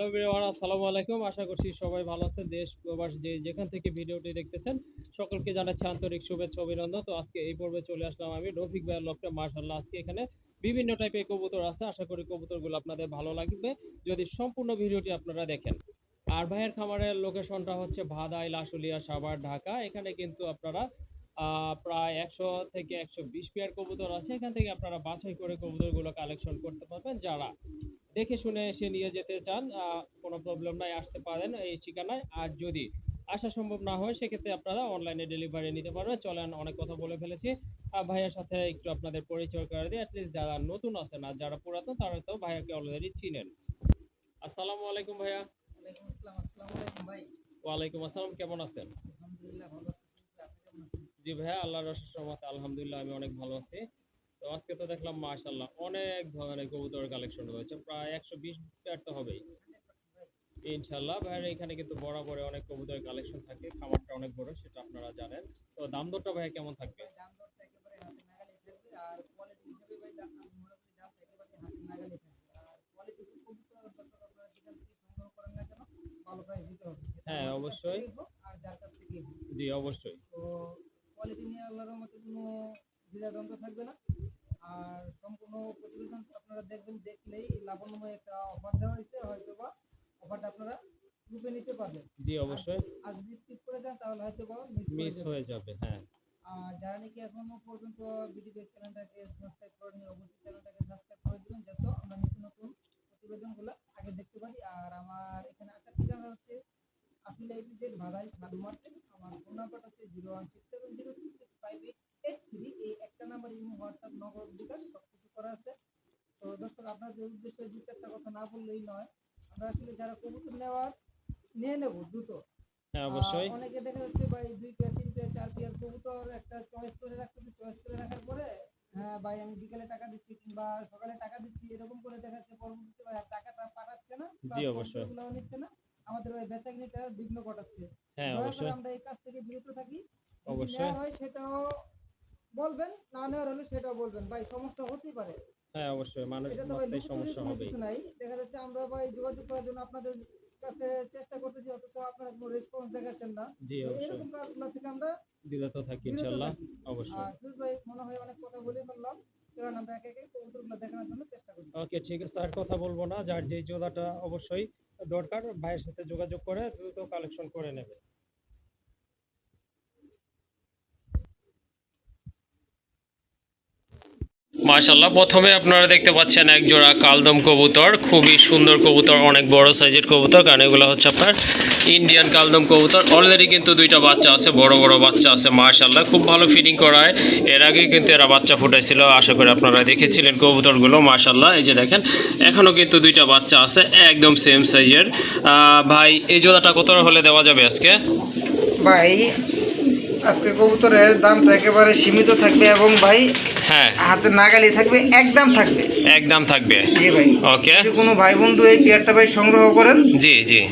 Hello everyone, আসসালামু আলাইকুম। আশা করছি সবাই ভালো আছেন। দেশ প্রবাস যে যেখান থেকে ভিডিওটি দেখতেছেন সকলকে জানাচ্ছি আন্তরিক শুভেচ্ছা অভিনন্দন। তো আজকে এই পর্বে চলে আসলাম আমি রফিক ভাইয়ের লক্ষ্যে। মাশাআল্লাহ, আজকে এখানে বিভিন্ন টাইপের কবুতর আছে। আশা করি কবুতরগুলো আপনাদের ভালো লাগবে যদি সম্পূর্ণ ভিডিওটি আপনারা দেখেন। আর ভাইয়ের খামারের লোকেশনটা হচ্ছে ভাদাইল, আশুলিয়া, সাভার, ঢাকা। এখানে কিন্তু আপনারা প্রায় 100 থেকে 120 পেয়ার কবুতর আছে। এখান থেকে আপনারা বাছাই করে কবুতরগুলো কালেকশন করতে পারবেন। যারা দেখে শুনে এসে নিয়ে যেতে চান, কোনো প্রবলেম নাই, আসতে পারেন এই ঠিকানায়। আর যদি আসা সম্ভব না হয় সেক্ষেত্রে আপনারা অনলাইনে ডেলিভারি নিতে পারবেন। চলেন, অনেক কথা বলে ফেলেছি। ভাইয়ার সাথে একটু আপনাদের পরিচয় করে দিই। অ্যাটলিস্ট যারা নতুন আছেন আর যারা পুরাতন তারা তো ভাইয়াকে অলরেডি চিনেন। আসসালামু আলাইকুম ভাইয়া। ওয়ালাইকুম আসসালাম। আসসালামু আলাইকুম ভাই। ওয়ালাইকুম আসসালাম, কেমন আছেন? আলহামদুলিল্লাহ ভালো আছি। আপনি কেমন আছেন? জি ভাইয়া, আল্লাহর অশেষ রহমতে আলহামদুলিল্লাহ আমি অনেক ভালো আছি। তো আজকে তো দেখলাম মাশাআল্লাহ অনেক ধরনের কবুতর কালেকশন রয়েছে, প্রায় 120 পেয়ার তো হবেই 100% ভাই। ইনশাআল্লাহ। ভাইয়ের এখানে কিন্তু বরাবরই অনেক কবুতরের কালেকশন থাকে, খামারটা অনেক বড়, সেটা আপনারা জানেন। তো দাম দরটা ভাই কেমন থাকবে? ভাই দাম দরটা একেবারে হাতে নাগালে থাকবে আর কোয়ালিটি হিসেবে ভাই আমি মনে করি দামটা একেবারে হাতে নাগালে থাকবে। আর কোয়ালিটি কবুতর দর্শক আপনারা যেখান থেকে সংগ্রহ করেন না কেন ভালো প্রাইস দিতে হবে। সেটা হ্যাঁ আমাদের কাছ অবশ্যই। থেকেই হোক আর যার কাছ থেকেই হোক। জি অবশ্যই। তো কোয়ালিটি নিয়ে আল্লাহর রহমতে কোনো দ্বিধাদ্বন্দ্ব থাকবে না। আর সম্পূর্ণ প্রতিবেদন আপনারা দেখবেন, দেখলেই লাভবানময় একটা অফার দেওয়া হয়েছে, হয়তোবা অফারটা আপনারা গ্রুপে নিতে পারবেন। জি আর অবশ্যই। আর যদি স্কিপ করে যান তাহলে হয়তোবা মিস করে মিস যাবেন। হয়ে যাবে, হ্যাঁ। আর যারা নাকি এখনো পর্যন্ত বিডিপি চ্যানেলটাকে সাবস্ক্রাইব করেনি অবশ্যই চ্যানেলটাকে সাবস্ক্রাইব করে দিবেন, যাতে আমরা নিত্য নতুন প্রতিবেদনগুলো আগে দেখতে পারি। আর আমার এখানে আসার ঠিকানা হচ্ছে আশুলিয়া ইপিজেড ভাদাইল সাধু মার্কেট। আমার ফোন নাম্বারটা হচ্ছে 01670265883। এই একটা নাম্বার ইমো, হোয়াটসঅ্যাপ, নগদ, বিকাশ সবকিছু করা আছে। তো দর্শক আপনাদের উদ্দেশ্যে দু চারটা কথা না বললেই নয়। আমরা আসলে যারা কবুতর নিয়ে নেব দ্রুত। হ্যাঁ অবশ্যই। অনেকে দেখা যাচ্ছে ভাই 2 পেয়ার 3 পেয়ার 4 পেয়ার কবুতর একটা চয়েস করে রাখতেছে। চয়েস করে রাখার পরে হ্যাঁ ভাই আমি বিকালে টাকা দিচ্ছি কিংবা সকালে টাকা দিচ্ছি, এরকম করে দেখা যাচ্ছে পরবর্তীতে ভাই আর টাকাটা পাঠাচ্ছে না, জি প্লাস অবশ্যই। কবুতরগুলোও নিচ্ছে না। আমাদের ভাই বেচাকেনিটা বিঘ্ন ঘটাচ্ছে। হ্যাঁ দয়া করে অবশ্যই। আমরা এই কাজ থেকে বিরত থাকি। যদি অবশ্যই। নেওয়ার হয় সেটাও বলবেন, না নেওয়ার হলে সেটাও বলবেন। ভাই সমস্যা হতেই পারে। হ্যাঁ অবশ্যই, মানুষ এটা তো ভাই মাত্রাই লুকোচুরির সমস্যা কোনো হবেই। কিছু নাই। দেখা যাচ্ছে আমরা ভাই যোগাযোগ করার জন্য আপনাদের কাছে চেষ্টা করতেছি, অথচ আপনারা কোনো রেসপন্স দেখাচ্ছেন না। জি তো অবশ্যই। এরকম কাজগুলো থেকে আমরা বিরত থাকি বিরত ইনশাআল্লাহ। থাকি। অবশ্যই। আর ফিরোজ ভাই মনে হয় অনেক কথা বলে ফেললাম। চলেন আমরা একে একে কবুতরগুলো দেখানোর জন্য চেষ্টা করি। ওকে ঠিক আছে, আর কথা বলবো না। যার যেই জোড়াটা অবশ্যই দরকার ভাইয়ের সাথে যোগাযোগ করে দ্রুত কালেকশন করে নেবে। মাশাআল্লাহ, প্রথমে আপনারা দেখতে পাচ্ছেন এক জোড়া কালদম কবুতর, খুবই সুন্দর কবুতর, অনেক বড় সাইজের কবুতর, কারণ এগুলো হচ্ছে আপনার ইন্ডিয়ান কালদম কবুতর। অলরেডি কিন্তু দুইটা বাচ্চা আছে, বড় বড় বাচ্চা আছে। মাশাআল্লাহ, খুব ভালো ফিডিং করায়। এর আগে কিন্তু এরা বাচ্চা ফুটাইছিল, আশা করি আপনারা দেখেছিলেন কবুতরগুলো। মাশাআল্লাহ, এই যে দেখেন এখনও কিন্তু দুইটা বাচ্চা আছে, একদম সেম সাইজের। ভাই এই জোড়াটা কত হলে দেওয়া যাবে আজকে? ভাই আজকে কবুতরের দামটা একেবারে সীমিত থাকবে এবং ভাই হ্যাঁ হাতে নাগালি থাকবে, একদম থাকবে। একদম থাকবে। জি ভাই। ওকে। যদি কোনো ভাই বন্ধু এই পেয়ারটা ভাই সংগ্রহ করেন, জি জি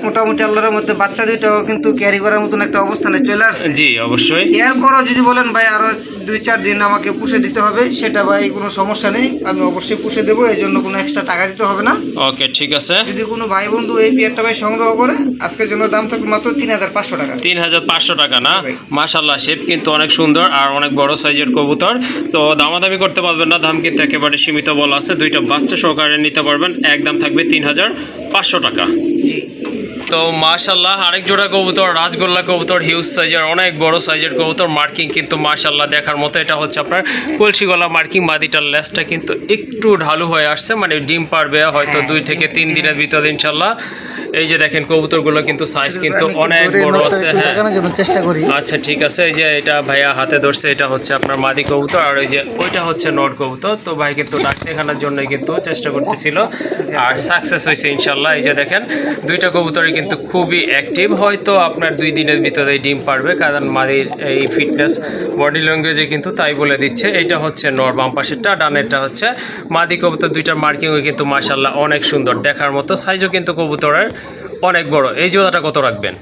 মোটামুটি আল্লাহর মধ্যে বাচ্চা দুইটাও কিন্তু ক্যারি করার মতন একটা অবস্থানে চলে আসছে। জি অবশ্যই। এরপরও যদি বলেন ভাই আরো 2-4 দিন আমাকে পুষে দিতে হবে, সেটা ভাই কোনো সমস্যা নেই, আমি অবশ্যই পুষে দেবো। এই জন্য কোনো এক্সট্রা টাকা দিতে হবে না। ওকে ঠিক আছে। যদি কোনো ভাই বন্ধু এই পেয়ারটা ভাই সংগ্রহ করে, আজকের জন্য দাম থাকবে মাত্র 3500 টাকা। 3500 টাকা না? ভাই। মাশাআল্লাহ, শেপ কিন্তু অনেক সুন্দর আর অনেক বড় সাইজের কবুতর। তো দামাদামি করতে পারবেন না, দাম কিন্তু একেবারে সীমিত বলা আছে। দুইটা বাচ্চা সহকারে নিতে পারবেন, একদম থাকবে 3500 টাকা। জি। তো মাশাআল্লাহ, আরেক জোড়া কবুতর, রাজগোল্লা কবুতর, হিউজ সাইজের, অনেক বড় সাইজের কবুতর। মার্কিং কিন্তু মাশাআল্লাহ দেখার মতো। এটা হচ্ছে আপনার কলসি গলা মার্কিং। মাদিটার লেজটা কিন্তু একটু ঢালু হয়ে আসছে, মানে ডিম পারবে হয়তো 2 থেকে 3 দিনের ভিতরে ইনশাআল্লাহ। এই যে দেখেন কবুতরগুলো কিন্তু সাইজ কিন্তু অনেক বড় আছে। হ্যাঁ চেষ্টা করি। আচ্ছা ঠিক আছে। এই যে এটা ভাইয়া হাতে ধরছে, এটা হচ্ছে আপনার মাদি কবুতর, আর ওই যে ওইটা হচ্ছে নর কবুতর। তো ভাই কিন্তু ডাক দেখানোর জন্যই কিন্তু চেষ্টা করতেছিল, আর সাকসেস হয়েছে ইনশাআল্লাহ। এই যে দেখেন দুইটা কবুতরই কিন্তু খুবই অ্যাক্টিভ, হয়তো আপনার 2 দিনের ভিতরে ডিম পারবে, কারণ মাদির এই ফিটনেস বডি ল্যাঙ্গুয়েজে কিন্তু তাই বলে দিচ্ছে। এটা হচ্ছে নর, বাম পাশেরটা, ডানেরটা হচ্ছে মাদি কবুতর। দুইটার মার্কিংও কিন্তু মাশাআল্লাহ অনেক সুন্দর দেখার মতো, সাইজও কিন্তু কবুতরের অনেক বড়। এই জোড়াটা কত রাখবেন?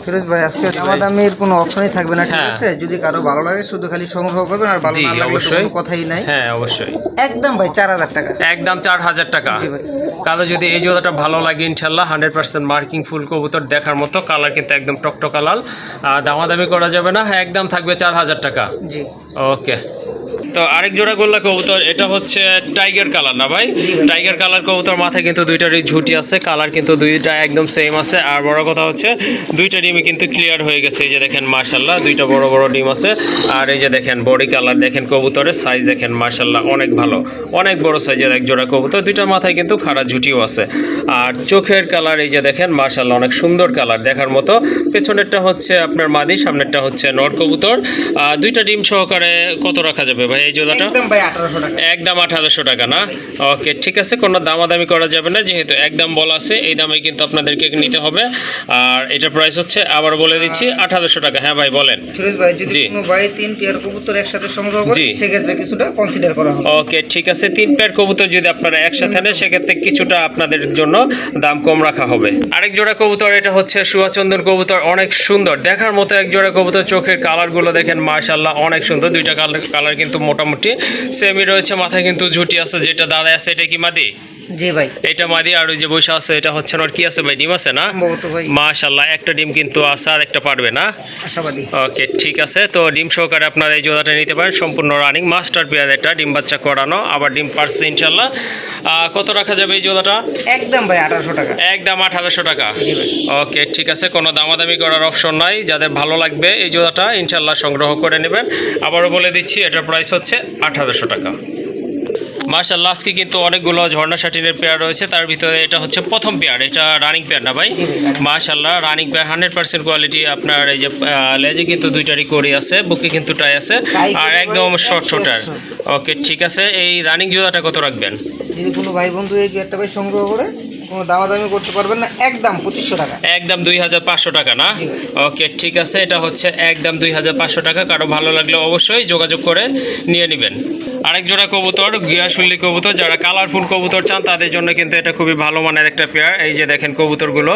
ফিরোজ ভাই আজকে দামাদামির কোনো অপশনই থাকবে না, ঠিক হ্যাঁ। আছে? যদি কারো ভালো লাগে শুধু খালি সংগ্রহ করবেন, আর ভালো জি, না লাগলে তো অবশ্যই। কোনো কথাই নাই। হ্যাঁ অবশ্যই, একদম ভাই 4000 টাকা। একদম 4000 টাকা। জি ভাই। কালো যদি এই জোড়াটা ভালো লাগে ইনশাল্লাহ 100% মার্কিং ফুল কবুতর দেখার মতো, কালার কিন্তু একদম টকটকা লাল, দামাদামি করা যাবে না, একদম থাকবে 4000 টাকা। জি ওকে, তো আরেক জোড়া গোল্লা কবুতর, এটা হচ্ছে টাইগার কালার না ভাই? জি ভাই। টাইগার কালার কবুতর, মাথায় কিন্তু দুইটারই ঝুটি আছে, কালার কিন্তু দুইটা একদম সেম আছে, আর বড় কথা হচ্ছে দুইটা ডিমই কিন্তু ক্লিয়ার হয়ে গেছে। এই যে দেখেন মার্শাল্লাহ, দুইটা বড় বড় ডিম আছে, আর এই যে দেখেন বডি কালার দেখেন, কবুতরের সাইজ দেখেন মার্শাল্লাহ অনেক ভালো, অনেক বড় সাইজের এক জোড়া কবুতর, দুইটা মাথায় কিন্তু খাড়া ঝুটিও আছে, আর চোখের কালার এই যে দেখেন মার্শাল্লাহ অনেক সুন্দর কালার দেখার মতো। পেছনেরটা হচ্ছে আপনার মাদি, সামনেরটা হচ্ছে নর কবুতর। দুইটা ডিম সহকারে কত রাখা যাবে ভাই এই জোড়াটা? একদম ভাই 1800 টাকা। একদম 1800 টাকা না? ওকে ঠিক আছে, কোনো দামাদামি করা যাবে না, যেহেতু একদম বলা আছে এই দামে কিন্তু আপনাদেরকে নিতে হবে। আর এটা প্রাইস হচ্ছে আবার বলে দিচ্ছি 1800 টাকা। হ্যাঁ ভাই বলেন। ফিরোজ ভাই যদি জি। কোনো ভাই 3 পেয়ার কবুতর একসাথে সংগ্রহ করে জি। সেক্ষেত্রে কিছুটা কনসিডার করা হবে। ওকে ঠিক আছে, 3 পেয়ার কবুতর যদি আপনারা একসাথে নেন সেক্ষেত্রে কিছুটা আপনাদের জন্য দাম কম রাখা হবে। আরেক জোড়া কবুতর, এটা হচ্ছে সুয়াচন্দন কবুতর, অনেক সুন্দর দেখার মতো এক জোড়া কবুতর, চোখের কালারগুলো দেখেন মার্শাল্লাহ অনেক সুন্দর, দুইটা কালার কিন্তু মোটামুটি সেমই রয়েছে, মাথায় কিন্তু ঝুটি আছে, যেটা দাদা আছে এটা কি মাদি? জি ভাই। এটা মাদি, আর ওই যে বসে আছে এটা হচ্ছে নর, কি আছে ভাই? ডিম আছে না? সম্ভবত ভাই মাশাআল্লাহ, একটা ডিম কিন্তু আছে আর একটা পারবে না। আশাবাদী। ওকে ঠিক আছে, তো ডিম সহকারে আপনারা এই জোড়াটা নিতে পারেন, সম্পূর্ণ রানিং মাস্টার পেয়ার, এটা ডিম বাচ্চা করানো, আবার ডিম পারছে ইনশাল্লাহ। কত রাখা যাবে এই জোড়াটা? একদম ভাই 1800 টাকা। একদম 1800 টাকা। জি ভাই। ওকে ঠিক আছে, কোনো দামাদামি করার অপশন নাই, যাদের ভালো লাগবে এই জোড়াটা ইনশাল্লাহ সংগ্রহ করে নেবেন। আবারও বলে দিচ্ছি এটার প্রাইস হচ্ছে 1800 টাকা। মাশাআল্লাহ, আজকে কিন্তু অনেকগুলো ঝর্ণা শাটিনের পেয়ার রয়েছে, তার ভিতরে এটা হচ্ছে প্রথম পেয়ার, এটা রানিং পেয়ার না ভাই? মাশাআল্লাহ রানিং পেয়ার, 100% কোয়ালিটি। আপনার এই যে লেজে কিন্তু দুইটারই করি আছে, বুকে কিন্তু টাই আছে, আর একদম শর্ট শোটার। ওকে ঠিক আছে, এই রানিং জোড়াটা কত রাখবেন? যদি কোনো ভাই বন্ধু এই পেয়ারটা ভাই সংগ্রহ করে কোনো দামাদামি করতে পারবেন না, একদম 2500 টাকা। একদম 2500 টাকা না? জি ভাই। ওকে ঠিক আছে, এটা হচ্ছে একদম 2500 টাকা। কারো ভালো লাগলে অবশ্যই যোগাযোগ করে নিয়ে নেবেন। আরেক জোড়া কবুতর, গিয়াশুলি কবুতর, যারা কালারফুল কবুতর চান তাদের জন্য কিন্তু এটা খুবই ভালো মানের একটা পেয়ার। এই যে দেখেন কবুতরগুলো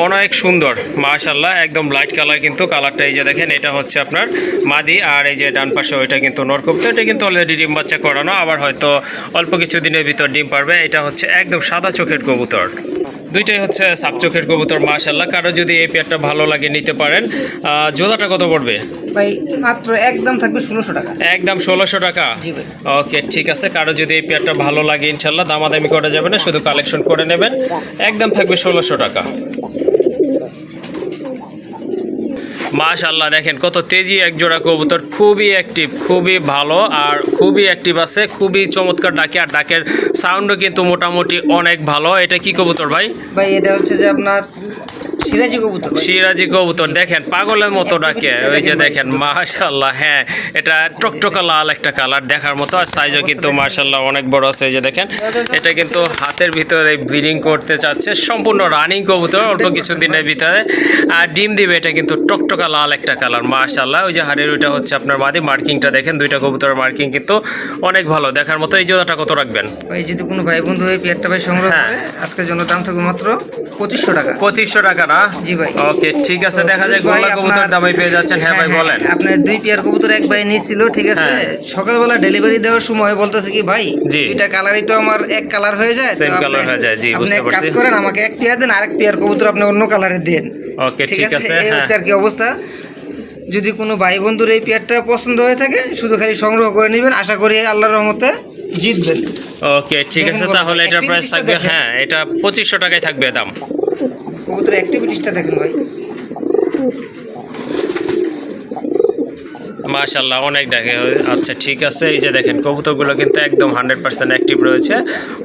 অনেক সুন্দর মাশাআল্লাহ, একদম লাইট কালার, কিন্তু কালারটা এই যে দেখেন, এটা হচ্ছে আপনার মাদি, আর এই যে ডান পাশে ওইটা কিন্তু নর কবুতর, এটা কিন্তু অলরেডি ডিম বাচ্চা করানো, আবার হয়তো অল্প কিছু দিনের ভিতর ডিম পারবে। এটা হচ্ছে একদম সাদা চোখের কবুতর, দুইটাই হচ্ছে সাপ চোখের কবুতর মাশাআল্লাহ। কারো যদি এই পেয়ারটা ভালো লাগে নিতে পারেন। জোড়াটা কত পড়বে ভাই? মাত্র একদম থাকবে 1600 টাকা। একদম 1600 টাকা। জি ভাই। ওকে ঠিক আছে, কারো যদি এই পেয়ারটা ভালো লাগে ইনশাল্লাহ দামাদামি করা যাবে না, শুধু কালেকশন করে নেবেন, একদম থাকবে 1600 টাকা। মাশাআল্লাহ দেখেন কত তেজি এক জোড়া কবুতর, খুবই অ্যাক্টিভ, খুবই ভালো, আর খুবই অ্যাক্টিভ আছে, খুবই চমৎকার ডাকে, আর ডাকের সাউন্ডও কিন্তু মোটামুটি অনেক ভালো। এটা কি কবুতর ভাই? ভাই এটা হচ্ছে যে আপনার সিরাজি কবুতর ভাই। সিরাজি কবুতর, দেখেন পাগলের মতো ডাকে, ওই যে দেখেন মাশাআল্লাহ। হ্যাঁ, এটা টকটকা লাল একটা কালার দেখার মতো, আর সাইজও কিন্তু মাশাআল্লাহ অনেক বড় আছে। এই যে দেখেন, এটা কিন্তু হাতের ভিতরে ব্রিডিং করতে চাচ্ছে, সম্পূর্ণ রানিং কবুতর, অল্প কিছু দিনের ভিতরে আর ডিম দিবে। এটা কিন্তু টকটকা লাল একটা কালার মাশাআল্লাহ। ওই যে হাড়ের ওইটা হচ্ছে আপনার মাদি, মার্কিংটা দেখেন, দুইটা কবুতরের মার্কিং কিন্তু অনেক ভালো দেখার মতো। এই জোড়াটা কত রাখবেন ভাই? যদি কোনো ভাই বন্ধু এই পেয়ারটা ভাই সংগ্রহ হ্যাঁ। করে আজকের জন্য দাম থাকবে মাত্র 2500 টাকা। 2500 টাকা না? জি ভাই। ওকে ঠিক আছে, দেখা যায় ভাই, গোল্লা কবুতর আপনার- দামে পেয়ে যাচ্ছেন। হ্যাঁ ভাই বলেন। আপনার 2 পেয়ার কবুতর এক ভাই নিয়েছিল, ঠিক আছে? হ্যাঁ। সকালবেলা ডেলিভারি দেওয়ার সময় বলতেছে কি ভাই, জি। দুইটা কালারই তো আমার এক কালার হয়ে যায়, তো Same আপনি- colour হয়ে যায়, জি, আপনি বুঝতে এক কাজ পারছি। করেন, আমাকে এক পেয়ার দেন, আরেক পেয়ার কবুতর আপনি অন্য কালারে দেন। ওকে ঠিক আছে, এই হ্যাঁ হচ্ছে আর কি অবস্থা। যদি কোনো ভাই বন্ধুর এই পেয়ারটা পছন্দ হয়ে থাকে শুধু খালি সংগ্রহ করে নেবেন, আশা করি আল্লাহর রহমতে জিতবেন। ওকে ঠিক দেখুন আছে, বলো, তাহলে এটার activities প্রাইস টা থাকবে, দেখেন। হ্যাঁ এটা 2500 টাকায় থাকবে দাম। কবুতর অ্যাক্টিভিটিসটা দেখেন ভাই। মাশাআল্লাহ অনেক ডাকে। আচ্ছা ঠিক আছে, এই যে দেখেন কবুতরগুলো কিন্তু একদম 100% অ্যাক্টিভ রয়েছে,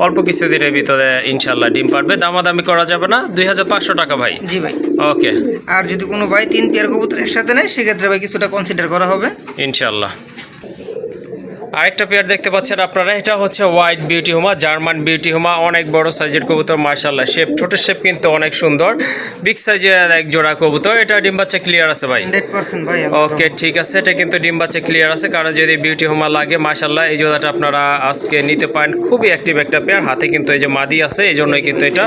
অল্প কিছু দিনের ভিতরে ইনশাল্লাহ ডিম পারবে, দামাদামি করা যাবে না। 2500 টাকা ভাই। জি ভাই। ওকে আর যদি কোনো ভাই 3 পেয়ার কবুতর একসাথে নেয় সেক্ষেত্রে ভাই কিছুটা কনসিডার করা হবে। ইনশাল্লাহ। আরেকটা পেয়ার দেখতে পাচ্ছেন আপনারা, এটা হচ্ছে হোয়াইট বিউটি হুমা, জার্মান বিউটি হুমা, অনেক বড় সাইজের কবুতর মাশাআল্লাহ। শেপ, ঠোঁটের শেপ কিন্তু অনেক সুন্দর, বিগ সাইজের এক জোড়া কবুতর। এটা ডিম বাচ্চা ক্লিয়ার আছে ভাই? 100% ভাই। ওকে ঠিক আছে, এটা কিন্তু ডিম বাচ্চা ক্লিয়ার আছে। কারণ যদি বিউটি হুমা লাগে মাশাআল্লাহ, এই জোড়াটা আপনারা আজকে নিতে পারেন। খুবই অ্যাক্টিভ একটা পেয়ার, হাতে কিন্তু এই যে মাদি আছে, এই জন্যই কিন্তু এটা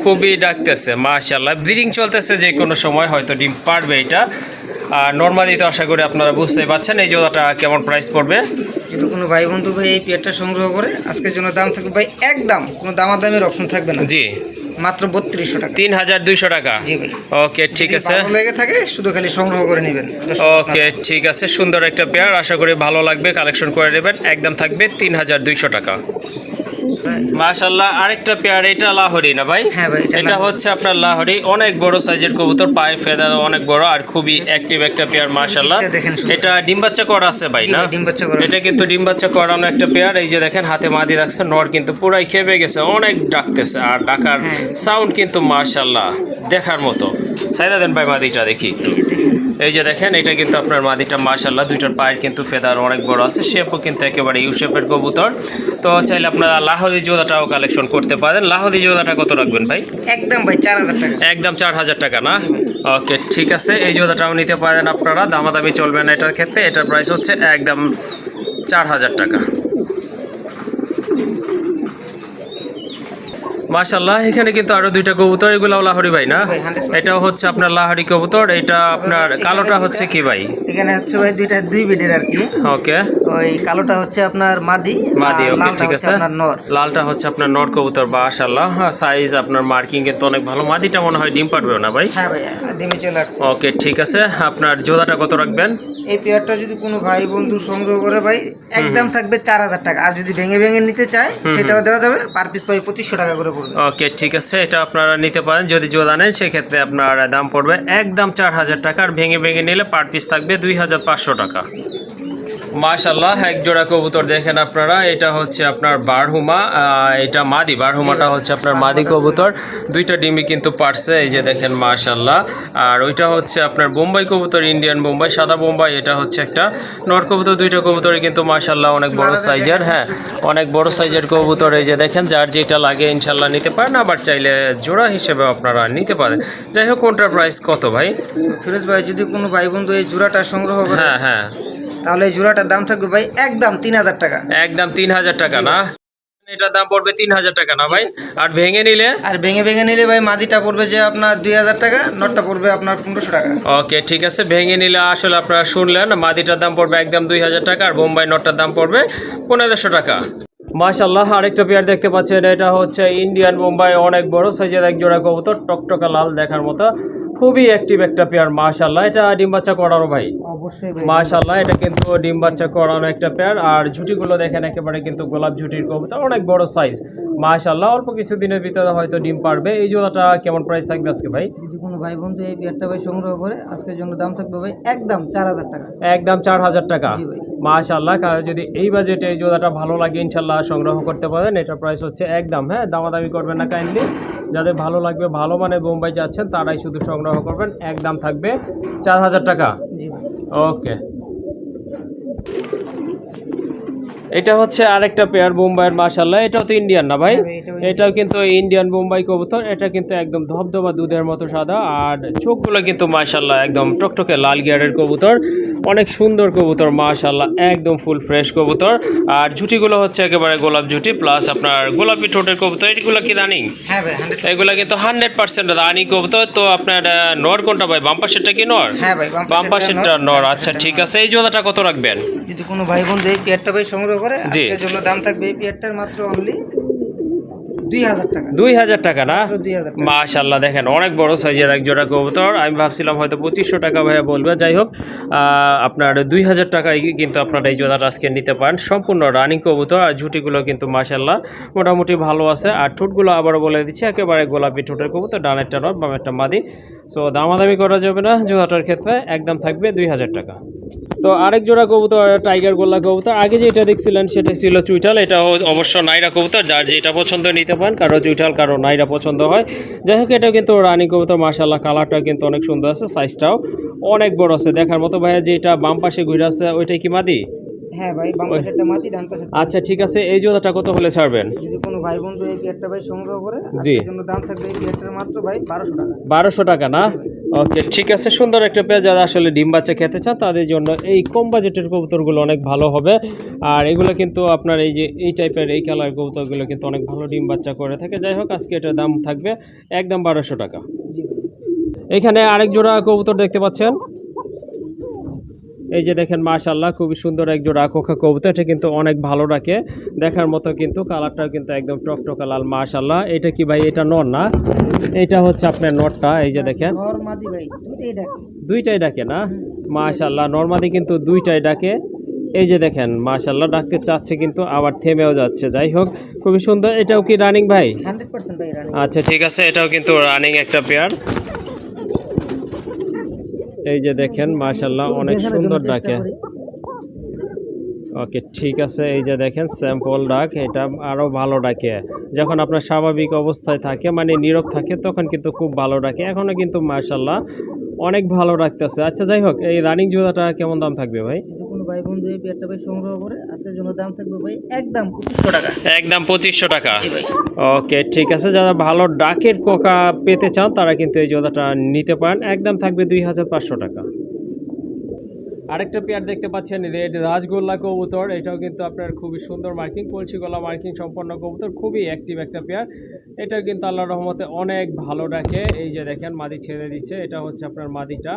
খুবই ডাকতেছে মাশাআল্লাহ। ব্রিডিং চলতেছে, যে কোনো সময় হয়তো ডিম পারবে এটা। আর নর্মালি তো আশা করি আপনারা বুঝতেই পারছেন এই জোড়াটা কেমন প্রাইস পড়বে। যদি কোনো ভাই বন্ধু ভাই এই পেয়ারটা সংগ্রহ করে, আজকের জন্য দাম থাকবে ভাই একদম, কোনো দামাদামের অপশন থাকবে না। জি, মাত্র 3200 টাকা। 3200 টাকা। জি ভাই। ওকে ঠিক আছে, ভালো লেগে থাকে শুধু খালি সংগ্রহ করে নেবেন। ওকে ঠিক আছে, সুন্দর একটা পেয়ার, আশা করি ভালো লাগবে, কালেকশন করে নেবেন। একদম থাকবে 3200 টাকা। মাশাআল্লাহ, আরেকটা পেয়ার, এটা লাহোরি না ভাই? হ্যাঁ ভাই, এটা হচ্ছে আপনার লাহোরি, অনেক বড় সাইজের কবুতর, পায়ে ফেদার অনেক বড় আর খুবই অ্যাক্টিভ একটা পেয়ার মাশাআল্লাহ। এটা ডিম বাচ্চা করা আছে ভাই না? ডিম বাচ্চা করা। এটা কিন্তু ডিম বাচ্চা করানো একটা পেয়ার। এই যে দেখেন হাতে মাদি রাখছে, নর কিন্তু পুরাই খেপে গেছে, অনেক ডাকতেছে, আর ডাকার সাউন্ড কিন্তু মাশাআল্লাহ দেখার মতো। সাইদা দেন ভাই মাদিটা দেখি। এই যে দেখেন, এটা কিন্তু আপনার মাদিটা মাশাআল্লাহ, দুইটার পায়ের কিন্তু ফেদার অনেক বড় আছে, শেপও কিন্তু একেবারে ইউ শেপের কবুতর। তো চাইলে আপনারা লাহোরি জোড়াটাও কালেকশন করতে পারেন। লাহোরি জোড়াটা কত রাখবেন ভাই? একদম ভাই 4000 টাকা। একদম 4000 টাকা না? ওকে ঠিক আছে, এই জোড়াটাও নিতে পারেন আপনারা, দামাদামি চলবে না এটার ক্ষেত্রে। এটার প্রাইস হচ্ছে একদম 4000 টাকা। মাশাআল্লাহ, এখানে কিন্তু আরো দুইটা কবুতর, এগুলাও লাহোরি ভাই না? এটাও হচ্ছে আপনার লাহোরি কবুতর। এটা আপনার কালোটা হচ্ছে কি ভাই? এখানে হচ্ছে ভাই দুই বিডের আর কি। ওকে, ওই কালোটা হচ্ছে আপনার মাদি। ওকে ঠিক আছে। নর। লালটা হচ্ছে আপনার নর কবুতর, মাশাআল্লাহ সাইজ আপনার মার্কিং কিন্তু অনেক ভালো। মাদিটা মনে হয় ডিম পারবে না ভাই? হ্যাঁ ভাই, ডিমে চলে আসছে। ওকে ঠিক আছে, আপনার জোড়াটা কত রাখবেন? এই পেয়ারটা যদি কোনো ভাই বন্ধু সংগ্রহ করে ভাই, একদম থাকবে 4000 টাকা। আর যদি ভেঙে ভেঙে নিতে চায় সেটাও দেওয়া যাবে, পার পিস ভাই 2500 টাকা করে পড়বে। ওকে ঠিক আছে, এটা আপনারা নিতে পারেন। যদি জোড়া নেন সেক্ষেত্রে আপনার দাম পড়বে একদম 4000 টাকা, আর ভেঙে ভেঙে নিলে পার পিস থাকবে 2500 টাকা। মাশাআল্লাহ, এক জোড়া কবুতর দেখেন আপনারা, এটা হচ্ছে আপনার বারহুমা, এটা মাদি। বারহুমাটা হচ্ছে আপনার মাদি কবুতর, দুইটা ডিমই কিন্তু পারছে, এই যে দেখেন মাশাআল্লাহ। আর ওইটা হচ্ছে আপনার বোম্বাই কবুতর, ইন্ডিয়ান বোম্বাই, সাদা বোম্বাই। এটা হচ্ছে একটা নর কবুতর। দুইটা কবুতরই কিন্তু মাশাআল্লাহ অনেক বড় সাইজের, হ্যাঁ অনেক বড় সাইজের কবুতর। এই যে দেখেন, যার যেটা লাগে ইনশাল্লাহ নিতে পারেন, আবার চাইলে জোড়া হিসেবে আপনারা নিতে পারেন। যাই হোক, কোনটার প্রাইস কত ভাই? ফিরোজ ভাই, যদি কোনো ভাই বন্ধু এই জোড়াটা সংগ্রহ করে, হ্যাঁ হ্যাঁ, তাহলে এই জোড়াটার দাম থাকবে ভাই একদম 3000 টাকা। একদম 3000 টাকা না? এটার দাম পড়বে 3000 টাকা না ভাই? আর ভেঙে নিলে? আর ভেঙে ভেঙে নিলে ভাই মাদিটা পড়বে যে আপনার 2000 টাকা, নটটা পড়বে আপনার 1500 টাকা। ওকে ঠিক আছে, ভেঙে নিলে আসলে আপনারা শুনলেন, মাদিটার দাম পড়বে একদম 2000 টাকা, আর বোম্বাই নটটার দাম পড়বে 1500 টাকা। মাশাআল্লাহ, আরেকটা পেয়ার দেখতে পাচ্ছেন, এটা হচ্ছে ইন্ডিয়ান বোম্বাই, অনেক বড় সাইজের এক জোড়া কবুতর, টকটকা লাল দেখার মতো, খুবই অ্যাক্টিভ একটা পেয়ার মাশাআল্লাহ। এটা ডিম বাচ্চা করানো ভাই? অবশ্যই ভাই মাশাআল্লাহ, এটা কিন্তু ডিম বাচ্চা করানো একটা পেয়ার। আর ঝুটিগুলো দেখেন, একেবারে কিন্তু গোলাপ ঝুটির কবুতর, অনেক বড় সাইজ মাশাআল্লাহ। অল্প কিছু দিনের ভিতরে হয়তো ডিম পারবে। এই জোড়াটা কেমন প্রাইস থাকবে আজকে ভাই? যদি কোনো ভাই বন্ধু এই পেয়ারটা ভাই সংগ্রহ করে, আজকের জন্য দাম থাকবে ভাই একদম 4000 টাকা। একদম 4000 টাকা। জি ভাই। মাশাআল্লাহ, যদি এই বাজেটে এই জোড়াটা ভালো লাগে ইনশাল্লাহ সংগ্রহ করতে পারেন। এটার প্রাইস হচ্ছে একদম, হ্যাঁ দামাদামি করবেন না কাইন্ডলি। যাদের ভালো লাগবে, ভালো মানে বোম্বাই যাচ্ছেন, তারাই শুধু সংগ্রহ করবেন। একদম থাকবে 4000 টাকা। জি ভাই। ওকে, এটা হচ্ছে আরেকটা পেয়ার বোম্বাইয়ের মাশাআল্লাহ। এটাও তো ইন্ডিয়ান না ভাই? এটাও কিন্তু ইন্ডিয়ান বোম্বাই কবুতর। এটা কিন্তু একদম ধবধবা দুধের মতো সাদা, আর চোখগুলো কিন্তু মাশাআল্লাহ একদম টকটকে লাল গিয়ারের কবুতর, অনেক সুন্দর কবুতর মাশাআল্লাহ, একদম ফুল ফ্রেশ কবুতর। আর ঝুটিগুলো হচ্ছে একেবারে গোলাপ ঝুটি, প্লাস আপনার গোলাপি ঠোঁটের কবুতর। এগুলো কি রানিং? হ্যাঁ ভাই, এগুলা কিন্তু 100% রানিং কবুতর। তো আপনার নর কোনটা ভাই? বাম পাশেরটা কি নর? হ্যাঁ ভাই, বাম পাশেরটা নর। আচ্ছা ঠিক আছে, এই জোড়াটা কত রাখবেন? যদি কোনো ভাই বন্ধু এই পেয়ারটা ভাই সংগ্রহ করে, আজকের জন্য দাম থাকবে এই পেয়ারটার মাত্র অনলি 2000 টাকা। 2000 টাকা না? 2000 টাকা। মাশাআল্লাহ, দেখেন অনেক বড় সাইজের এক জোড়া কবুতর। আমি ভাবছিলাম হয়তো 2500 টাকা ভাইয়া বলবে। যাই হোক, আপনার 2000 টাকায় কিন্তু আপনারা এই জোড়াটা আজকে নিতে পারেন। সম্পূর্ণ রানিং কবুতর, আর ঝুটিগুলো কিন্তু মাশাআল্লাহ মোটামুটি ভালো আছে। আর ঠোঁটগুলো আবারও বলে দিচ্ছি, একেবারে গোলাপি ঠোঁটের কবুতর, ডানেরটা নর, বামেরটা মাদি। সো দামাদামি করা যাবে না জোড়াটার ক্ষেত্রে, একদম থাকবে 2000 টাকা। তো আরেক জোড়া কবুতর, টাইগার গোল্লা কবুতর। আগে যেটা দেখছিলেন সেটা ছিল চুইটাল, এটা অবশ্য নাইরা কবুতর। যার যেটা পছন্দ নিতে পারেন, কারো চুইটাল কারো নাইরা পছন্দ হয়। যাই হোক, এটা কিন্তু রানী কবুতর মাশাআল্লাহ, কালারটা কিন্তু অনেক সুন্দর আছে, সাইজটাও অনেক বড় আছে দেখার মতো। ভাইয়া যেটা বাম পাশে ঘুরে আছে ওইটাই কি মাদি? হ্যাঁ ভাই, বাম পাশেরটা মাদি, ডান পাশেরটা। আচ্ছা ঠিক আছে, এই জোড়াটা কত হলে ছাড়বেন? যদি কোনো ভাই বন্ধু এই পেয়ারটা ভাই সংগ্রহ করে, জি। আজকের জন্য দাম থাকবে এই পেয়ারটার মাত্র ভাই 1200 টাকা। 1200 টাকা না? ওকে ঠিক আছে, সুন্দর একটা পেয়ার। যারা আসলে ডিম বাচ্চা খেতে চান তাদের জন্য এই কম বাজেটের কবুতরগুলো অনেক ভালো হবে। আর এগুলো কিন্তু আপনার এই যে এই টাইপের এই কালার কবুতরগুলো কিন্তু অনেক ভালো ডিম বাচ্চা করে থাকে। যাই হোক, আজকে এটার দাম থাকবে একদম 1200 টাকা। জি ভাই। এখানে আরেক জোড়া কবুতর দেখতে পাচ্ছেন, এই যে দেখেন মাশাআল্লাহ খুবই সুন্দর এক জোড়া কোকা কবুতর। এটা কিন্তু অনেক ভালো ডাকে, দেখার মতো কিন্তু কালারটাও কিন্তু একদম টকটকা লাল মাশাআল্লাহ। এটা কি ভাই, এটা নর না? এটা হচ্ছে আপনার নরটা, এই যে দেখেন নর মাদি ভাই দুইটাই ডাকে। দুইটাই ডাকে না? মাশাআল্লাহ, নরমাদি কিন্তু দুইটাই ডাকে। এই যে দেখেন মাশাআল্লাহ ডাকতে চাচ্ছে কিন্তু আবার থেমেও যাচ্ছে। যাই হোক, খুবই সুন্দর। এটাও কি রানিং ভাই? 100% ভাই রানিং। আচ্ছা ঠিক আছে, এটাও কিন্তু রানিং একটা পেয়ার। এই যে দেখেন মাশাআল্লাহ অনেক সুন্দর ডাকে। ওকে ঠিক আছে, এই যে দেখেন স্যাম্পল ডাক, এটা আরও ভালো ডাকে। যখন আপনার স্বাভাবিক অবস্থায় থাকে মানে নীরব থাকে তখন কিন্তু খুব ভালো ডাকে। এখনও কিন্তু মাশাআল্লাহ অনেক ভালো ডাকতেছে। আচ্ছা যাই হোক, এই রানিং জোড়াটা কেমন দাম থাকবে ভাই? যদি কোনো ভাই বন্ধু এই পেয়ারটা ভাই সংগ্রহ করে, আজকের জন্য দাম থাকবে ভাই একদম 2500 টাকা। একদম 2500 টাকা। জি ভাই। ওকে ঠিক আছে, যারা ভালো ডাকের কোকা পেতে চান তারা কিন্তু এই জোড়াটা নিতে পারেন। একদম থাকবে 2500 টাকা। আরেকটা পেয়ার দেখতে পাচ্ছেন, রেড রাজগোল্লা কবুতর। এটাও কিন্তু আপনার খুবই সুন্দর মার্কিং, কলসি গলা মার্কিং সম্পন্ন কবুতর, খুবই অ্যাক্টিভ একটা পেয়ার। এটা কিন্তু আল্লাহর রহমতে অনেক ভালো ডাকে। এই যে দেখেন মাদি ছেড়ে দিচ্ছে, এটা হচ্ছে আপনার মাদিটা।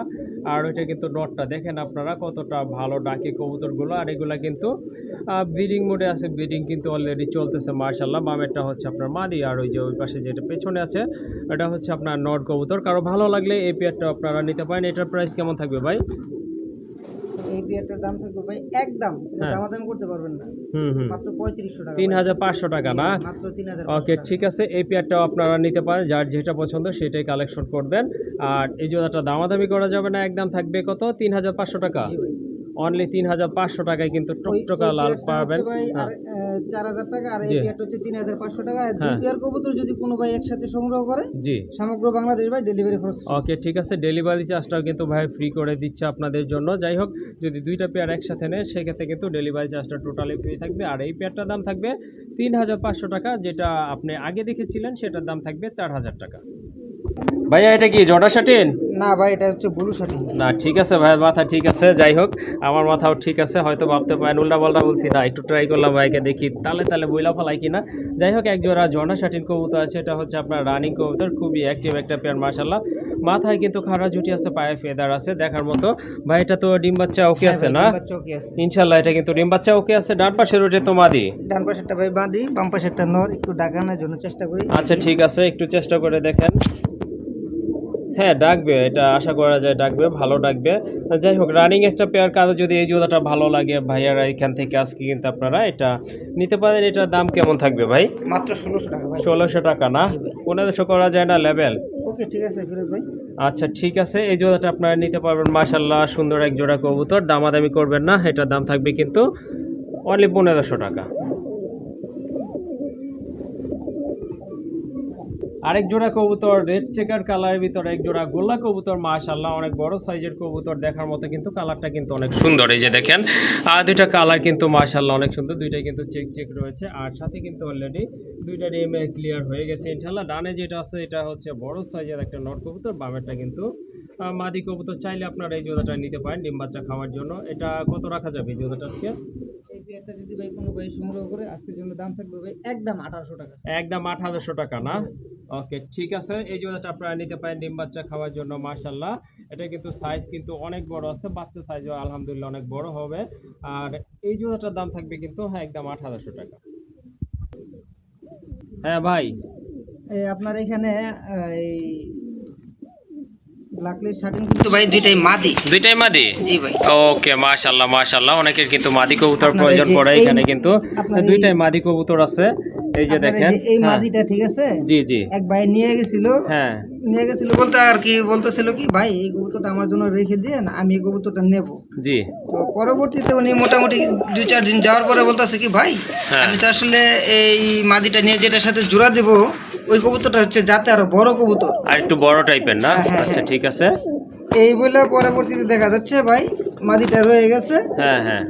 আর ওইটা কিন্তু নটটা, দেখেন আপনারা কতটা ভালো ডাকে কবুতরগুলো। আর এগুলা কিন্তু ব্রিডিং মোডে আছে, ব্রিডিং কিন্তু অলরেডি চলতেছে মাশাআল্লাহ। বামেরটা হচ্ছে আপনার মাদি, আর ওই যে ওই পাশে যেটা পেছনে আছে এটা হচ্ছে আপনার নট কবুতর। কারো ভালো লাগলে এই পেয়ারটা আপনারা নিতে পারেন। এটার প্রাইস কেমন থাকবে ভাই? এই পেয়ারটার দাম থাকবে ভাই একদম, হ্যাঁ। দামাদামি করতে পারবেন না, মাত্র 3500 টাকা। 3500 টাকা না? মাত্র 3000। ওকে ঠিক আছে, এই পেয়ারটাও আপনারা নিতে পারেন। যার যেটা পছন্দ সেটাই কালেকশন করবেন। আর এই জোড়াটা দামাদামি করা যাবে না, একদম থাকবে কত? 3500 টাকা। জি ভাই। অনলি 3500 টাকায় কিন্তু টকটকা ওই লাল পেয়ারটা পাবেন। হচ্ছে ভাই হ্যাঁ। 4000 টাকা, আর এই জি। পেয়ারটা হচ্ছে 3500 টাকা। আর দুই হ্যাঁ। পেয়ার কবুতর যদি কোনো ভাই একসাথে সংগ্রহ করে, জি। সমগ্র বাংলাদেশ ভাই ডেলিভারি খরচ। ওকে ঠিক আছে, ডেলিভারি চার্জটাও কিন্তু ভাই ফ্রি করে দিচ্ছে আপনাদের জন্য। যাই হোক, যদি দুইটা পেয়ার একসাথে নেন সেক্ষেত্রে কিন্তু ডেলিভারি চার্জটা টোটালি ফ্রি থাকবে। আর এই পেয়ারটার দাম থাকবে 3500 টাকা। যেটা আপনি আগে দেখেছিলেন সেটার দাম থাকবে 4000 টাকা। ভাইয়া এটা কি জর্ডা শাটিন? না ভাই, এটা হচ্ছে ব্লু শার্টিং। না ঠিক আছে ভাইয়ের মাথা ঠিক আছে। যাই হোক, আমার মাথাও ঠিক আছে। হয়তো ভাবতে পারেন উল্টা পাল্টা বলছি, না একটু ট্রাই করলাম ভাইকে, দেখি তালে তালে বইলা ফেলাই কিনা। যাই হোক, এক জোড়া জর্ডা শাটিন কবুতর আছে। এটা হচ্ছে আপনার রানিং কবুতর, খুবই অ্যাক্টিভ একটা পেয়ার মাশাআল্লাহ। মাথায় কিন্তু খাড়া জুটি আছে, পায়ে ফেদার আছে, দেখার মতো। ভাই এটা তো ডিম বাচ্চা ওকে আছে না? ইনশাল্লাহ এটা কিন্তু ডিম বাচ্চা ওকে আছে। ডান পাশের ওটা তো মাদি? ডান পাশেরটা ভাই বাঁধি, বাম পাশেরটা নর। একটু ডাকানোর জন্য চেষ্টা করি। আচ্ছা ঠিক আছে, একটু চেষ্টা করে দেখেন। হ্যাঁ ডাকবে, এটা আশা করা যায় ডাকবে, ভালো ডাকবে। যাই হোক, রানিং একটা পেয়ার। কারো যদি এই জোড়াটা ভালো লাগে ভাইয়ারা এখান থেকে আজকে কিন্তু আপনারা এটা নিতে পারেন। এটার দাম কেমন থাকবে ভাই? মাত্র 1600 টাকা ভাই। 1600 টাকা না? 1500 করা যায় না লেভেল? ওকে ঠিক আছে ফিরোজ ভাই। আচ্ছা ঠিক আছে, এই জোড়াটা আপনারা নিতে পারবেন মাশাআল্লাহ। সুন্দর এক জোড়া কবুতর, দামাদামি করবেন না। এটার দাম থাকবে কিন্তু অনলি 1500 টাকা। আরেক জোড়া কবুতর, রেড চেকার কালারের ভিতরে এক জোড়া গোল্লা কবুতর মাশাআল্লাহ। অনেক বড় সাইজের কবুতর, দেখার মতো কিন্তু কালারটা কিন্তু অনেক সুন্দর। এই যে দেখেন, আর দুইটা কালার কিন্তু মাশাআল্লাহ অনেক সুন্দর, দুইটাই কিন্তু চেক চেক রয়েছে। আর সাথে কিন্তু অলরেডি দুইটা ডিএমএ ক্লিয়ার হয়ে গেছে ইনশাআল্লাহ। ডানে যেটা আছে এটা হচ্ছে বড় সাইজের একটা নট কবুতর, বামেরটা কিন্তু মাদি কবুতর। চাইলে আপনারা এই জোড়াটা নিতে পারেন ডিম বাচ্চা খাওয়ার জন্য। এটা কত রাখা যাবে এই জোড়াটা আজকে? এই পেয়ারটা যদি ভাই কোনো ভাই সংগ্রহ করে, আজকের জন্য দাম থাকবে ভাই একদম 1800 টাকা। একদম 1800 টাকা না? ওকে ঠিক আছে, এই জোড়াটা আপনারা নিতে পারেন ডিম বাচ্চা খাওয়ার জন্য মাশাআল্লাহ। এটা কিন্তু সাইজ কিন্তু অনেক বড় আছে, বাচ্চা সাইজও আলহামদুলিল্লাহ অনেক বড় হবে। আর এই জোড়াটার দাম থাকবে কিন্তু একদম 1800 টাকা। হ্যাঁ ভাই, আপনার এখানে এই ব্ল্যাকলিস্ট শার্টিং কিন্তু ভাই দুইটাই মাদি। দুইটাই মাদি? জি ভাই। ওকে মাশাআল্লাহ মাশাআল্লাহ, অনেকের কিন্তু মাদি কবুতর আপনার প্রয়োজন এই যে পড়ে। এই- এখানে কিন্তু আপনার এই- দুইটাই মাদি কবুতর আছে। এই যে আপনার দেখেন, এই হ্যাঁ। মাদিটা ঠিক আছে, জি জি এক ভাই নিয়ে গেছিল। হ্যাঁ নিয়ে গেছিল বলতে আর কি বলতেছিল কি, ভাই এই কবুতরটা আমার জন্য রেখে দেন, আমি এই কবুতরটা নেব। জি তো পরবর্তীতে উনি মোটামুটি 2-4 দিন যাওয়ার পরে বলতেছে কি, ভাই হ্যাঁ। আমি তো আসলে এই মাদিটা নিয়ে যেটার সাথে জোড়া দেব, ওই কবুতরটা হচ্ছে যাতে আরো বড় কবুতর। আর একটু বড় টাইপের না? হ্যাঁ, হ্যাঁ, আচ্ছা হ্যাঁ। ঠিক আছে। এই বলে পরবর্তীতে দেখা যাচ্ছে ভাই মাদিটা রয়ে গেছে। হ্যাঁ হ্যাঁ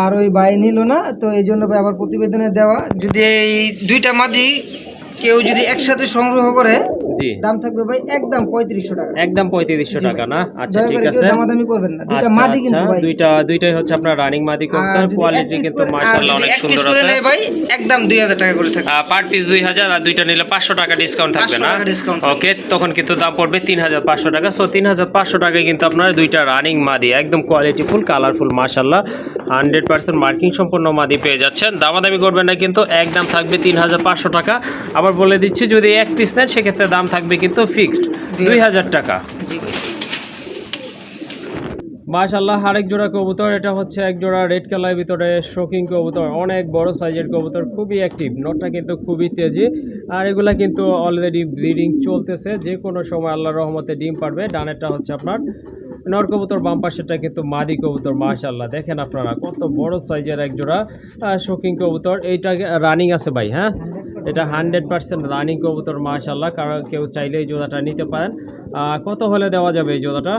আর ওই ভাই নিল না, তো এই জন্য ভাই আবার প্রতিবেদনে দেওয়া। যদি এই দুইটা মাদি কেউ যদি একসাথে সংগ্রহ করে, জি দাম থাকবে ভাই একদম 3500 টাকা। একদম 3500 জি টাকা ভাই। না? আচ্ছা দয়া ঠিক করে কেউ আছে। দামাদামি করবেন না, দুইটা আচ্ছা মাদি আচ্ছা, কিন্তু ভাই। দুইটাই হচ্ছে আপনার রানিং মাদি কবুতর, কোয়ালিটি কিন্তু মাশাআল্লাহ অনেক সুন্দর আছে। ভাই একদম 2000 টাকা করে থাকবে। পার পিস 2000, আর দুইটা নিলে 500 টাকা ডিসকাউন্ট থাকবে 500 না? টাকা ডিসকাউন্ট। ওকে, তখন কিন্তু দাম পড়বে 3500 টাকা। সো 3500 টাকায় কিন্তু আপনার দুইটা রানিং মাদি একদম কোয়ালিটিফুল, কালারফুল, মাশাআল্লাহ 100% মার্কিং সম্পন্ন মাদি পেয়ে যাচ্ছেন। দামাদামি করবেন না কিন্তু, একদম থাকবে 3500 টাকা। আবার বলে দিচ্ছি, যদি এক পিস নেন সেক্ষেত্রে দাম থাকবে কিন্তু ফিক্সড 2000 টাকা। জি ভাই। মাশাআল্লাহ আরেক জোড়া কবুতর, এটা হচ্ছে এক জোড়া রেড কালারের ভিতরে শোকিং কবুতর, অনেক বড় সাইজের কবুতর, খুবই অ্যাক্টিভ, নটটা কিন্তু খুবই তেজি। আর এগুলা কিন্তু অলরেডি ব্রিডিং চলতেছে, যে কোনো সময় আল্লাহর রহমতে ডিম পারবে। ডানেরটা হচ্ছে আপনার নর কবুতর, বাম পাশেরটা কিন্তু মাদি কবুতর। মাশাআল্লাহ দেখেন আপনারা কত বড় সাইজের এক জোড়া শোকিং কবুতর। এইটা রানিং আছে ভাই, হ্যাঁ এটা 100% রানিং কবুতর। মাশাআল্লাহ, কারণ কেউ চাইলে এই জোড়াটা নিতে পারেন। কত হলে দেওয়া যাবে এই জোড়াটা?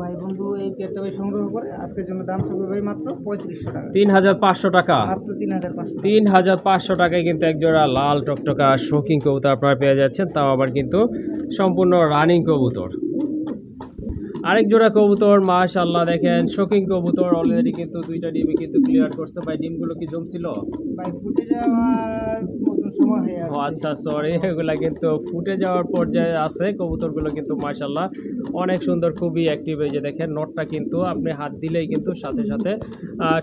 ভাই বন্ধু এই পেয়ারটা ভাই সংগ্রহ করে আজকের জন্য দাম থাকবে ভাই মাত্র 3500 টাকা। 3500 টাকা। মাত্র 3500। 3500 টাকায় কিন্তু এক জোড়া লাল টকটকা শৌখিন কবুতর আপনারা পেয়ে যাচ্ছেন, তাও আবার কিন্তু সম্পূর্ণ রানিং কবুতর। আরেক জোড়া কবুতর মাশাআল্লাহ দেখেন, শৌখিন কবুতর অলরেডি কিন্তু দুইটা ডিমই কিন্তু ক্লিয়ার করছে ভাই। ডিমগুলো কি জমছিল? ভাই ফুটে যাওয়ার মতন সময় হয়ে ও আসছে। আচ্ছা সরি, এগুলা কিন্তু ফুটে যাওয়ার পর্যায়ে আছে। কবুতরগুলো কিন্তু মাশাআল্লাহ অনেক সুন্দর, খুবই অ্যাক্টিভ। এই যে দেখেন নটটা কিন্তু আপনি হাত দিলেই কিন্তু সাথে সাথে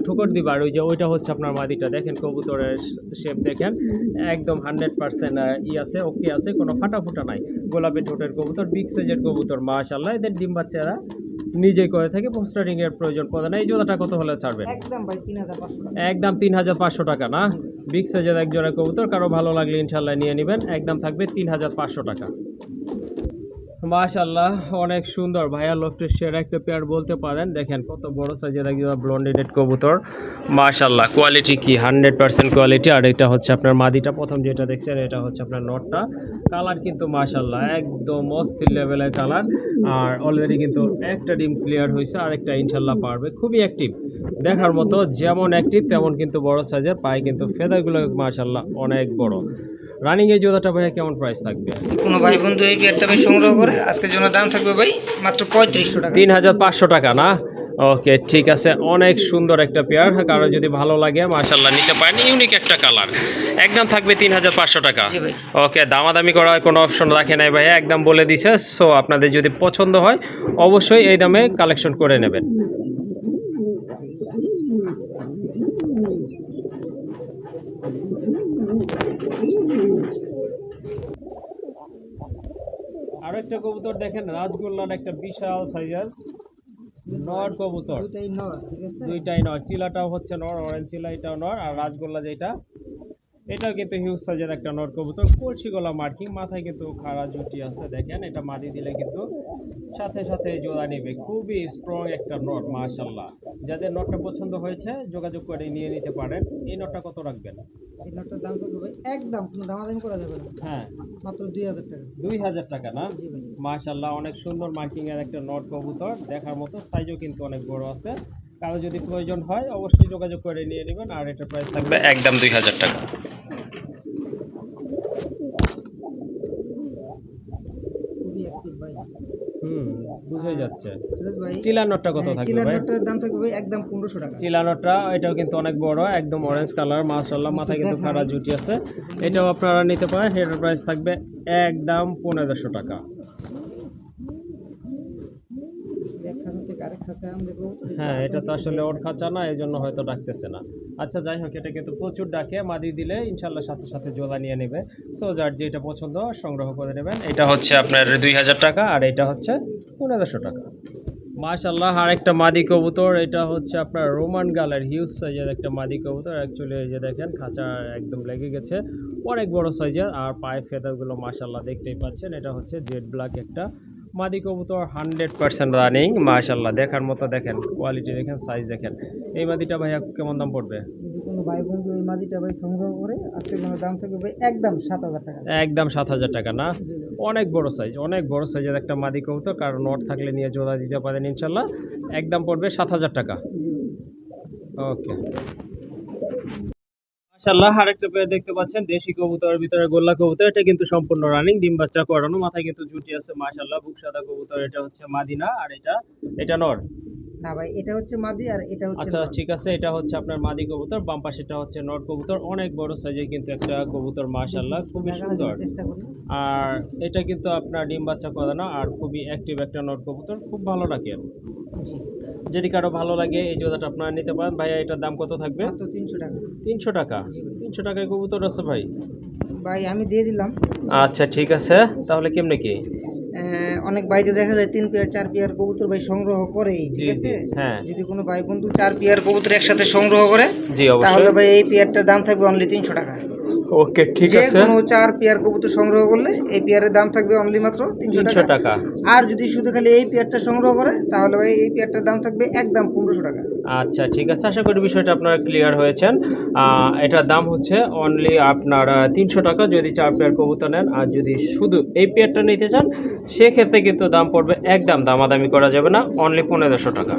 ঠুকর দিবা। আর ওই যে ওইটা হচ্ছে আপনার মাদিটা, দেখেন কবুতরের শেপ দেখেন, একদম 100% আছে, ওকে আছে, কোনো ফাটা ফুটা নাই। গোলাপি ঠোঁটের কবুতর, বিগ সাইজের কবুতর মাশাআল্লাহ। এদের ডিম বাচ্চারা নিজেই করে থাকে, পোস্টারিং এর প্রয়োজন পড়ে না। এই জোড়াটা কত হলে ছাড়বেন? একদম ভাই 3500 টাকা। একদম 3500 টাকা না? বিগ সাইজের এক জোড়া কবুতর, কারো ভালো লাগলে ইনশাল্লাহ নিয়ে নেবেন। একদম থাকবে 3500 টাকা। মাশাআল্লাহ অনেক সুন্দর, ভাইয়া লোকটির সেরা একটা পেয়ার বলতে পারেন। দেখেন কত বড় সাইজের এক জোড়া ব্লন্ডেড কবুতর, মাশাআল্লাহ কোয়ালিটি কি 100% কোয়ালিটি। আর এটা হচ্ছে আপনার মাদিটা, প্রথম যেটা দেখছেন এটা হচ্ছে আপনার নটটা। কালার কিন্তু মাশাআল্লাহ একদম অস্থির লেভেলের কালার। আর অলরেডি কিন্তু একটা ডিম ক্লিয়ার হয়েছে, আর একটা ইনশাল্লাহ পারবে। খুবই অ্যাক্টিভ, দেখার মতো, যেমন অ্যাক্টিভ তেমন কিন্তু বড় সাইজের। পায়ে কিন্তু ফেদারগুলো মাশাআল্লাহ অনেক বড়। রানিং এই জোড়াটা ভাইয়া কেমন প্রাইস থাকবে? কোনো ভাই বন্ধু এই পেয়ারটা ভাই সংগ্রহ করে আজকের জন্য দাম থাকবে ভাই মাত্র 3500 টাকা। 3500 টাকা না? ওকে ঠিক আছে, অনেক সুন্দর একটা পেয়ার, কারো যদি ভালো লাগে মাশাআল্লাহ নিতে পারেন। ইউনিক একটা কালার, একদম থাকবে 3500 টাকা। জি ভাই। ওকে, দামাদামি করার কোনো অপশন রাখে নাই ভাইয়া, একদম বলে দিছে। সো আপনাদের যদি পছন্দ হয় অবশ্যই এই দামে কালেকশন করে নেবেন। আরো একটা কবুতর দেখেন, রাজগোল্লার একটা বিশাল সাইজের নর কবুতর। দুইটাই নর, ঠিক আছে? দুইটাই নর, চিলাটাও হচ্ছে নর, অরেঞ্জ চিলা এটাও নর, আর রাজগোল্লা যেটা এটাও কিন্তু হিউজ সাইজের একটা নর কবুতর। কলসি গলা মার্কিং, মাথায় কিন্তু খাড়া জুটি আছে। দেখেন এটা মাদি দিলে কিন্তু সাথে সাথে জোড়া নেবে, খুবই স্ট্রং একটা নট মাশাআল্লাহ। যাদের নটটা পছন্দ হয়েছে যোগাযোগ করে নিয়ে নিতে পারেন। এই নটটা কত রাখবেন? এই নটটার দাম কত ভাই? একদম কোনো দামাদামি করা যাবে না, হ্যাঁ মাত্র 2000 টাকা। 2000 টাকা না? জি ভাই। মাশাআল্লাহ অনেক সুন্দর মার্কিং এর একটা নট কবুতর, দেখার মতো, সাইজও কিন্তু অনেক বড় আছে। কারো যদি প্রয়োজন হয় অবশ্যই যোগাযোগ করে নিয়ে নেবেন। আর এটা প্রাইস থাকবে একদম 2000 টাকা। খুবই অ্যাক্টিভ ভাই। বুঝে যাচ্ছে। ফিরোজ ভাই চিলা নটটা কত থাকবে চিলা ভাই? নটটার দাম থাকবে ভাই একদম 1500 টাকা। চিলা নটটা এটাও কিন্তু অনেক বড়, একদম অরেঞ্জ কালার মাশাআল্লাহ, মাথায় কিন্তু খাড়া জুটি আছে। এটাও আপনারা নিতে পারেন। এটার প্রাইস থাকবে একদম 1500 টাকা। এক খাতা থেকে আরেক খাতা আমি দেখো। হ্যাঁ এটা তো আসলে ওর খাঁচা না, এই জন্য হয়তো ডাকতেছে না। আচ্ছা যাই হোক, এটা কিন্তু প্রচুর ডাকে, মাদি দিলে ইনশাল্লাহ সাথে সাথে জোড়া নিয়ে নেবে। সো যার যেটা পছন্দ সংগ্রহ করে নেবেন। এটা হচ্ছে আপনার 2000 টাকা, আর এটা হচ্ছে 1500 টাকা। মাশাআল্লাহ আরেকটা মাদি কবুতর, এটা হচ্ছে আপনার রোমান গালের হিউজ সাইজের একটা মাদি কবুতর। অ্যাকচুয়ালি এই যে দেখেন খাঁচা একদম লেগে গেছে, অনেক বড় সাইজের। আর পায়ে ফেদারগুলো মাশাআল্লাহ দেখতেই পাচ্ছেন। এটা হচ্ছে জেড ব্ল্যাক একটা মাদি কবুতর, 100% রানিং মাশাআল্লাহ, দেখার মতো। দেখেন কোয়ালিটি দেখেন, সাইজ দেখেন। এই মাদিটা ভাইয়া কেমন দাম পড়বে? যদি কোনো ভাই বন্ধু এই মাদিটা ভাই সংগ্রহ করে আজকের জন্য দাম থাকবে ভাই একদম 7000 টাকা। একদম 7000 টাকা না? অনেক বড় সাইজ, অনেক বড় সাইজের একটা মাদি কবুতর, কারণ নট থাকলে নিয়ে জোড়া দিতে পারেন ইনশাল্লাহ। একদম পড়বে 7000 টাকা। ওকে, মাশাআল্লাহ আরেকটা পেয়ার দেখতে পাচ্ছেন দেশি কবুতরের ভিতরে গোল্লা কবুতর। এটা কিন্তু সম্পূর্ণ রানিং, ডিম বাচ্চা করানো, মাথায় কিন্তু জুটি আছে মাশাআল্লাহ। বুক সাদা কবুতর, এটা হচ্ছে মাদিনা আর এটা নর। না ভাই, এটা হচ্ছে মাদি আর এটা হচ্ছে আচ্ছা নর। ঠিক আছে, এটা হচ্ছে আপনার মাদি কবুতর, বাম পাশেটা হচ্ছে নর কবুতর। অনেক বড় সাইজের কিন্তু একটা কবুতর মাশাআল্লাহ, খুবই দেখানোর সুন্দর। জন্য চেষ্টা করি। আর এটা কিন্তু আপনার ডিম বাচ্চা করানো আর খুবই অ্যাক্টিভ একটা নর কবুতর, খুব ভালো লাগে। জি, যদি কারো ভালো লাগে এই জোড়াটা আপনারা নিতে পারেন। ভাইয়া এটার দাম কত থাকবে? মাত্র 300 টাকা। 300 টাকা? 300 টাকায় কবুতর আছে ভাই? ভাই আমি দিয়ে দিলাম। আচ্ছা ঠিক আছে, তাহলে কেমনে কি? অনেক ভাইদের দেখা যায় 3 পেয়ার 4 পেয়ার কবুতর ভাই সংগ্রহ করেই, জি ঠিক জি, আছে? হ্যাঁ যদি কোনো ভাই বন্ধু 4 পেয়ার কবুতর একসাথে সংগ্রহ করে, জি তাহলে অবশ্যই। ভাই এই পেয়ারটার দাম থাকবে অনলি 300 টাকা। ওকে ঠিক যে আছে, কোনো 4 পেয়ার কবুতর সংগ্রহ করলে এই পেয়ারের দাম থাকবে অনলি মাত্র 300 300 টাকা। টাকা। আর যদি শুধু খালি এই পেয়ারটা সংগ্রহ করে, তাহলে ভাই এই পেয়ারটার দাম থাকবে একদম 1500 টাকা। আচ্ছা ঠিক আছে, আশা করি বিষয়টা আপনারা ক্লিয়ার হয়েছেন। এটার দাম হচ্ছে অনলি আপনার 300 টাকা যদি 4 পেয়ার কবুতর নেন। আর যদি শুধু এই পেয়ারটা নিতে চান সেক্ষেত্রে কিন্তু দাম পড়বে একদম, দামাদামি করা যাবে না, অনলি 1500 টাকা।